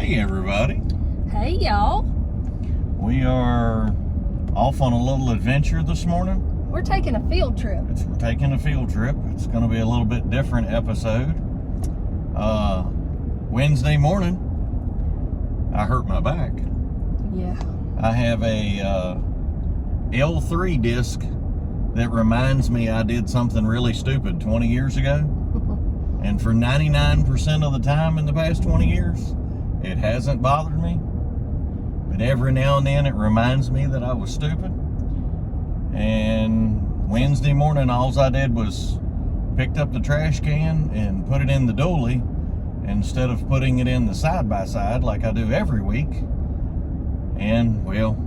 Hey everybody. Hey y'all. We are off on a little adventure this morning. We're taking a field trip. We're taking a field trip. It's going to be a little bit different episode. Wednesday morning, I hurt my back. Yeah. I have a L3 disc that reminds me I did something really stupid 20 years ago. And for 99% of the time in the past 20 years, it hasn't bothered me. But every now and then it reminds me that I was stupid. And Wednesday morning, all I did was picked up the trash can and put it in the dually instead of putting it in the side-by-side like I do every week. And, well...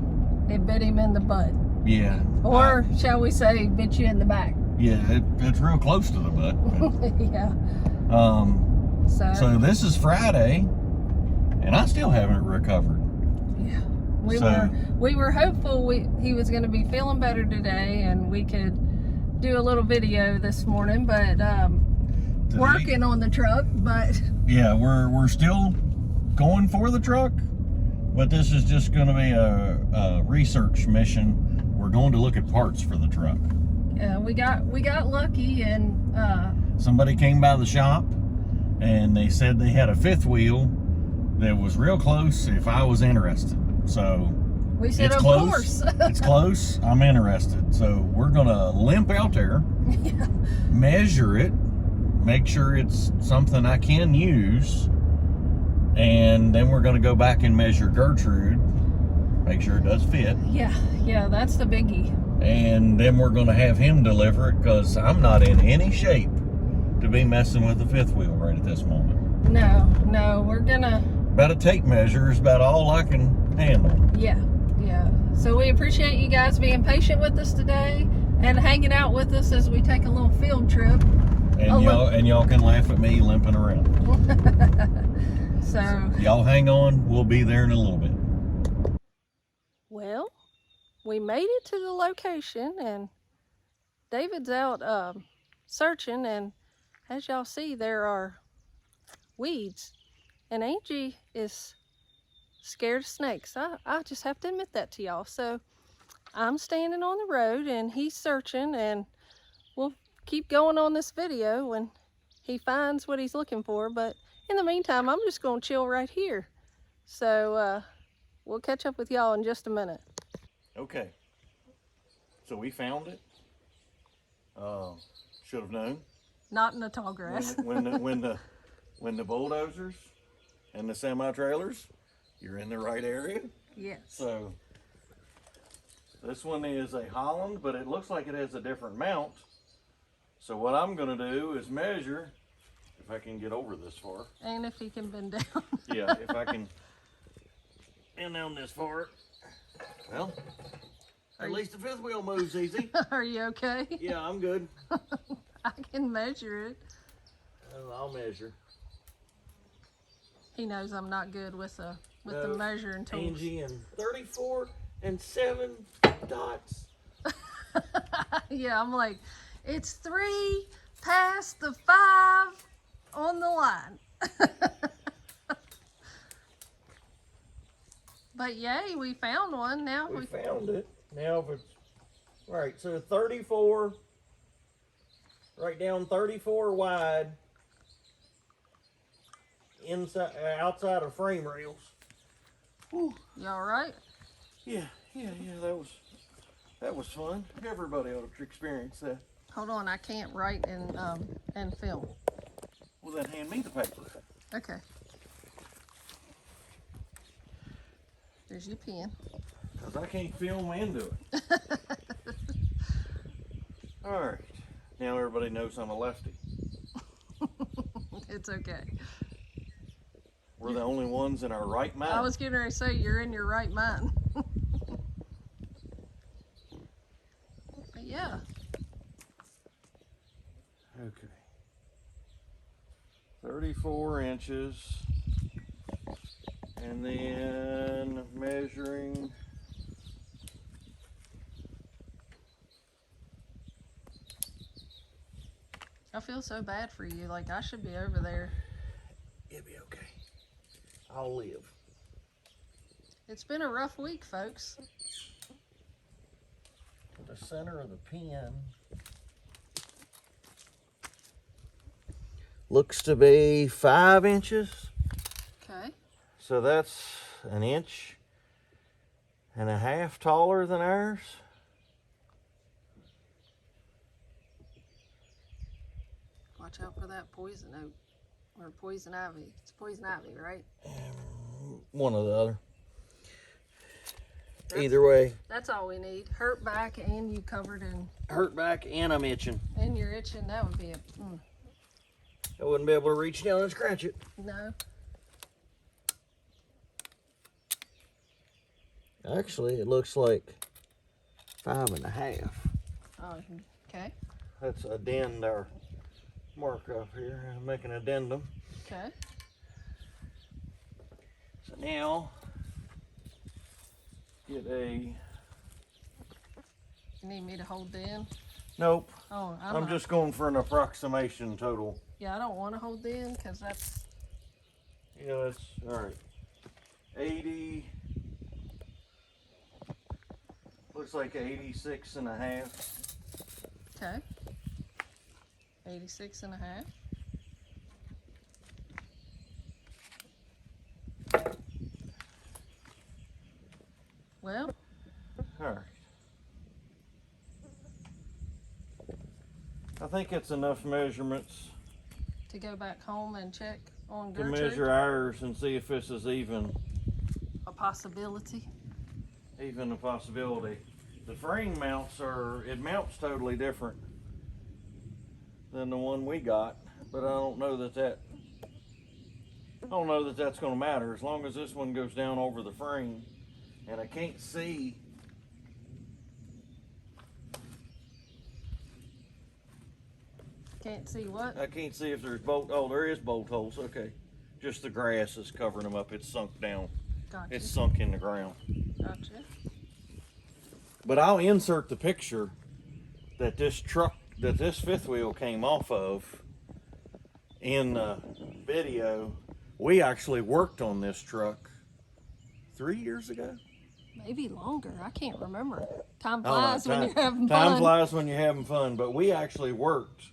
it bit him in the butt. Yeah. Or, shall we say, bit you in the back. Yeah, it's real close to the butt. Yeah. So this is Friday, and I still haven't recovered. Yeah. We were hopeful he was going to be feeling better today, and we could do a little video this morning, but working on the truck. But yeah, we're still going for the truck, but this is just going to be a research mission. We're going to look at parts for the truck. Yeah, we got lucky, and somebody came by the shop and they said they had a fifth wheel that was real close if I was interested. So we said, of close. Course. It's close. I'm interested. So we're gonna limp out there, yeah. Measure it, make sure it's something I can use, and then we're gonna go back and measure Gertrude, make sure it does fit. Yeah, that's the biggie. And then we're going to have him deliver it because I'm not in any shape to be messing with the fifth wheel right at this moment. No, we're gonna... About a tape measure is about all I can handle. Yeah. So we appreciate you guys being patient with us today and hanging out with us as we take a little field trip. And y'all can laugh at me limping around. So y'all hang on, we'll be there in a little bit. Well, we made it to the location, and David's out searching, and as y'all see, there are weeds, and Angie is scared of snakes. I just have to admit that to y'all. So I'm standing on the road and he's searching, and we'll keep going on this video when he finds what he's looking for. But in the meantime, I'm just going to chill right here. So we'll catch up with y'all in just a minute. Okay, so we found it. Should have known. Not in the tall grass. when the bulldozers and the semi-trailers, you're in the right area. Yes. So this one is a Holland, but it looks like it has a different mount. So what I'm going to do is measure, if I can get over this far. And if he can bend down. Yeah, if I can bend down this far. Well, at least the fifth wheel moves easy. Are you okay? Yeah, I'm good. I can measure it. I'll measure. He knows I'm not good with the measuring tools. Angie, and 34 and 7 dots. Yeah, I'm like, it's 3 past the 5 on the line. But yay, we found one. Now we found it. Now if it's right, so 34, right down 34 wide, inside, outside of frame rails. Whew. You all right? Yeah. That was fun. Everybody ought to experience that. Hold on, I can't write and film. Well, then hand me the paper. Okay. There's your pen. Because I can't film and do it. All right. Now everybody knows I'm a lefty. It's okay. We're the only ones in our right mind. I was getting ready to say, you're in your right mind. But yeah. Okay. 34 inches. And then measuring I feel so bad for you. Like, I should be over there. It'll be okay. I'll live. It's been a rough week, folks. The center of the pin looks to be 5 inches. Okay. So that's 1.5 inches taller than ours. Watch out for that poison oak or poison ivy. It's poison ivy, right? One or the other. Either way. That's all we need. Hurt back and you covered in. Hurt back and I'm itching. And you're itching. That would be a. I wouldn't be able to reach down and scratch it. No. Actually, it looks like 5.5. Oh, okay. Let's addend our mark up here and make an addendum. Okay. So now, get a... You need me to hold the end? Nope. Oh, I'm just going for an approximation total. Yeah, I don't want to hold the end because that's... Yeah, that's... Alright. 80... Looks like 86.5. Okay. 86.5. Well. Alright. I think it's enough measurements To go back home and check on to Gertrude. measure ours and see if this is even A possibility. a possibility. The frame mounts it mounts totally different than the one we got, but I don't know that that's going to matter as long as this one goes down over the frame. And I can't see Can't see what? I can't see if there's bolt. Oh, there is bolt holes. Okay, just the grass is covering them up. It's sunk down. Gotcha. It's sunk in the ground. Gotcha. But I'll insert the picture that this fifth wheel came off of in the video. We actually worked on this truck 3 years ago. Maybe longer. I can't remember. Time Oh, no, flies when you're having Time fun. flies when you're having fun. But we actually worked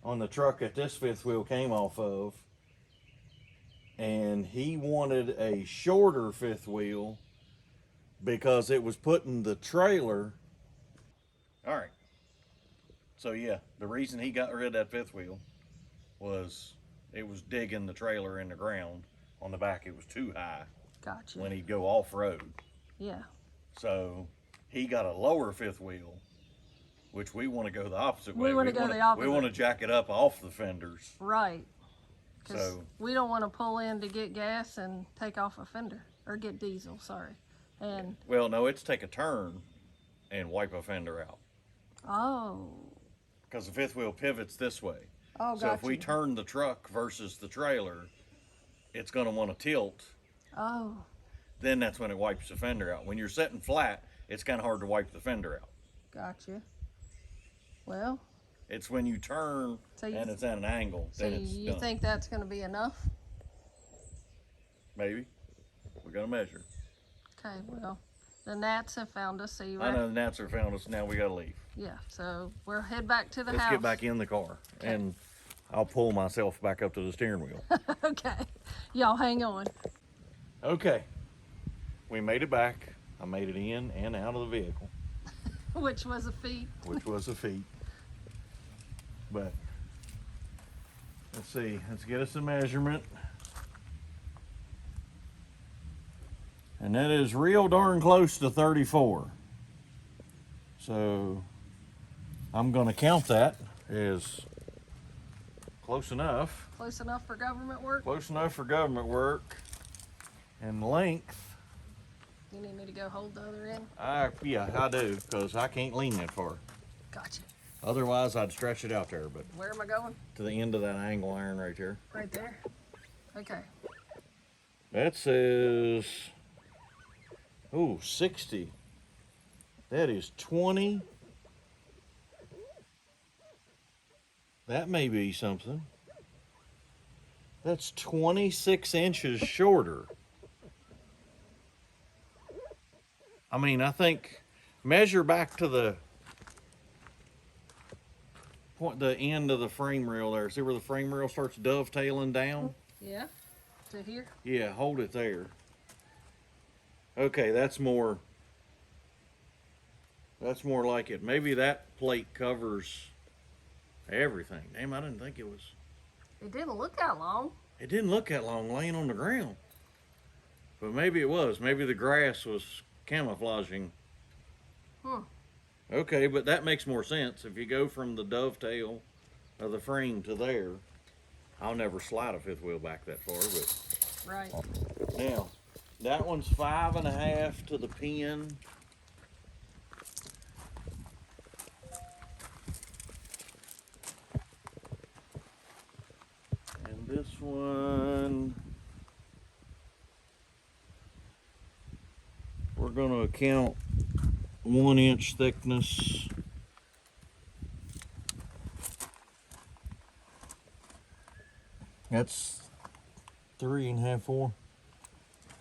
on the truck that this fifth wheel came off of. And he wanted a shorter fifth wheel because it was putting the trailer. All right. So yeah, the reason he got rid of that fifth wheel was it was digging the trailer in the ground on the back. It was too high Gotcha. when he'd go off-road. Yeah. So he got a lower fifth wheel, which we want to go the opposite way. We want to go the opposite. We want to jack it up off the fenders. Right. Because So we don't want to pull in to get gas and take off a fender. Or get diesel, sorry. And, well, no, it's take a turn and wipe a fender out. oh. Because the fifth wheel pivots this way. Oh, So if we turn the truck versus the trailer, it's going to want to tilt. Oh. Then that's when it wipes the fender out. When you're sitting flat, it's kind of hard to wipe the fender out. Gotcha. Well. It's when you turn and it's at an angle, So then it's you done. think that's going to be enough? Maybe. We're going to measure. Okay, well, the gnats have found us, so you I know the gnats are found us. Now we got to leave. Yeah, so we'll head back to the Let's house. get back in the car. Okay. And I'll pull myself back up to the steering wheel. Okay. Y'all hang on. Okay. We made it back. I made it in and out of the vehicle. Which was a feat. Which was a feat. But let's see. Let's get us a measurement. And that is real darn close to 34. So I'm going to count that as close enough. Close enough for government work? Close enough for government work. And length. You need me to go hold the other end? Yeah, I do, because I can't lean that far. Gotcha. Otherwise, I'd stretch it out there, but Where am I going? to the end of that angle iron right there. Right there? Okay. That says, oh, 60. That is 20. That may be something. That's 26 inches shorter. I mean, I think measure back to the point, the end of the frame rail there. See where the frame rail starts dovetailing down? Yeah. To here? Yeah, hold it there. Okay, that's more like it. Maybe that plate covers everything. Damn, I didn't think it was. It didn't look that long. It didn't look that long laying on the ground. But maybe it was. Maybe the grass was camouflaging. Okay, but that makes more sense. If you go from the dovetail of the frame to there, I'll never slide a fifth wheel back that far, but. Right. Now, that one's 5.5 to the pin. And this one, we're gonna count 1 inch thickness. That's 3.5, 4.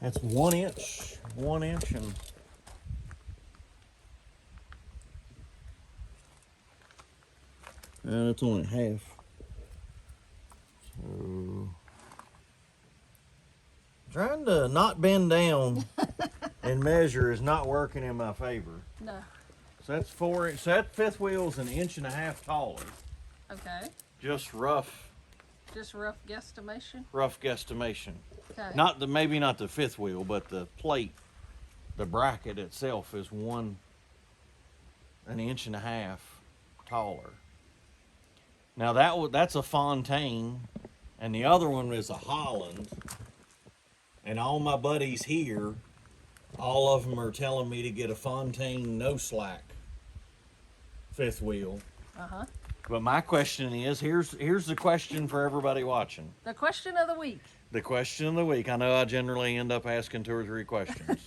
That's 1 inch, 1 inch, and that's only half. So, trying to not bend down and measure is not working in my favor. No. So that's 4 inch. So that fifth wheel's 1.5 inches taller. Okay. Just rough. Just rough guesstimation. Rough guesstimation. Okay. Maybe not the fifth wheel, but the plate, the bracket itself is 1.5 inches taller. Now that's a Fontaine, and the other one is a Holland. And all my buddies here, all of them are telling me to get a Fontaine no slack fifth wheel. Uh-huh. But my question is, here's the question for everybody watching. The question of the week. The question of the week. I know I generally end up asking 2 or 3 questions.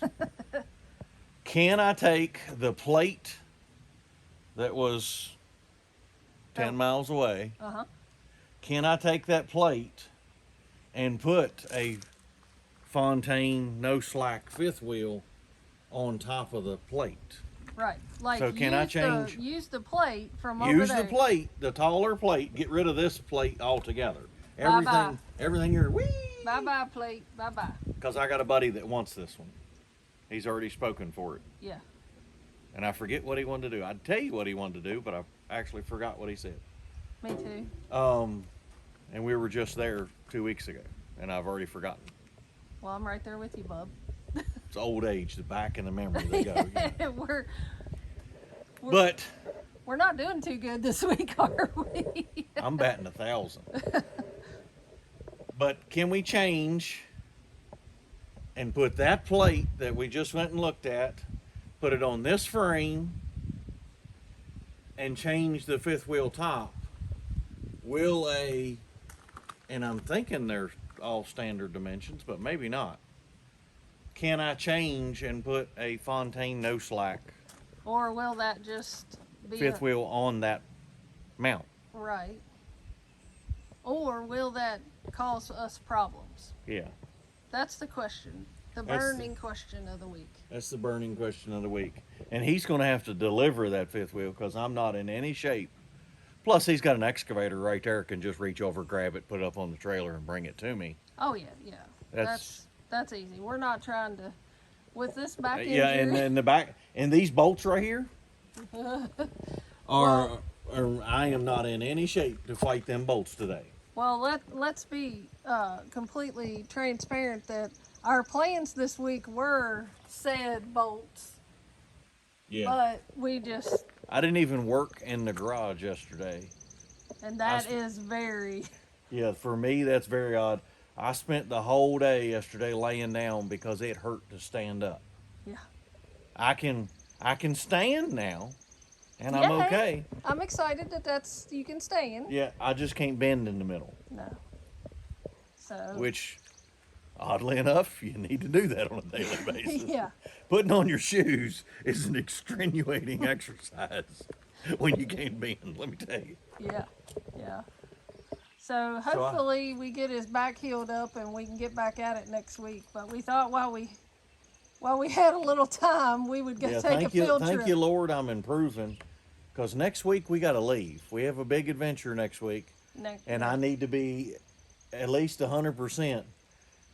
Can I take the plate that was 10 miles away? Uh-huh. Can I take that plate and put a Fontaine no slack fifth wheel on top of the plate? Right. Like, so can I change? Use the plate from over Use there. the plate, the taller plate. Get rid of this plate altogether. Bye-bye. Everything you're Bye-bye plate. Bye-bye. Because I got a buddy that wants this one. He's already spoken for it. Yeah. And I forget what he wanted to do. I'd tell you what he wanted to do, but I actually forgot what he said. Me too. And we were just there 2 weeks ago, and I've already forgotten. Well, I'm right there with you, bub. It's old age, the back in the memory they go. You know. But we're not doing too good this week, are we? I'm batting 1,000. But can we change and put that plate that we just went and looked at, put it on this frame, and change the fifth wheel top? And I'm thinking they're all standard dimensions, but maybe not. Can I change and put a Fontaine no slack Or will that just be fifth wheel on that mount? Right. Or will that cause us problems? Yeah. That's the question. The That's burning question of the week. That's the burning question of the week. And he's going to have to deliver that fifth wheel because I'm not in any shape. Plus, he's got an excavator right there, can just reach over, grab it, put it up on the trailer, and bring it to me. Oh, yeah, yeah. That's easy. We're not trying to, with this back injury. Yeah, and the back, and these bolts right here are I am not in any shape to fight them bolts today. Well, let's be completely transparent that our plans this week were said bolts. Yeah. But I didn't even work in the garage yesterday. And that is very... Yeah, for me, that's very odd. I spent the whole day yesterday laying down because it hurt to stand up. Yeah. I can stand now, and I'm okay. I'm excited that you can stand. Yeah, I just can't bend in the middle. No. So. Which, oddly enough, you need to do that on a daily basis. Yeah. Putting on your shoes is an extenuating exercise when you can't bend, let me tell you. Yeah, yeah. So hopefully we get his back healed up and we can get back at it next week. But we thought while we had a little time, we would go take a field trip. Thank you, Lord, I'm improving. Because next week we got to leave. We have a big adventure next week. I need to be at least 100%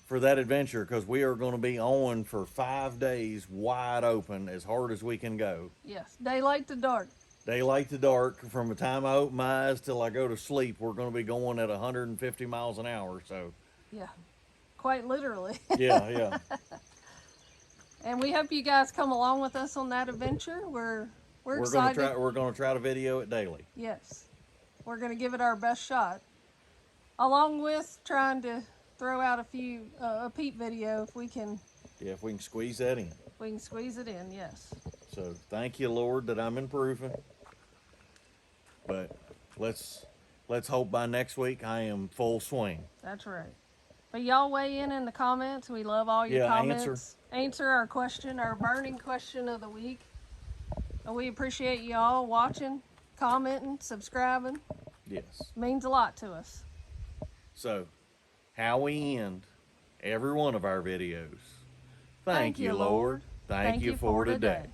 for that adventure, because we are going to be on for 5 days wide open, as hard as we can go. Yes, daylight to dark. Daylight to dark. From the time I open my eyes till I go to sleep, we're going to be going at 150 miles an hour. So yeah, quite literally. Yeah. And we hope you guys come along with us on that adventure. We're excited. We're going to try to video it daily. Yes, we're going to give it our best shot, along with trying to throw out a Pete video if we can. Yeah, if we can squeeze that in. We can squeeze it in, yes. So thank you, Lord, that I'm improving. But let's hope by next week I am full swing. That's right. But y'all weigh in the comments. We love all your comments. Answer our question, our burning question of the week. And we appreciate y'all watching, commenting, subscribing. Yes. It means a lot to us. So, how we end every one of our videos. Thank you, Lord. Thank you for today.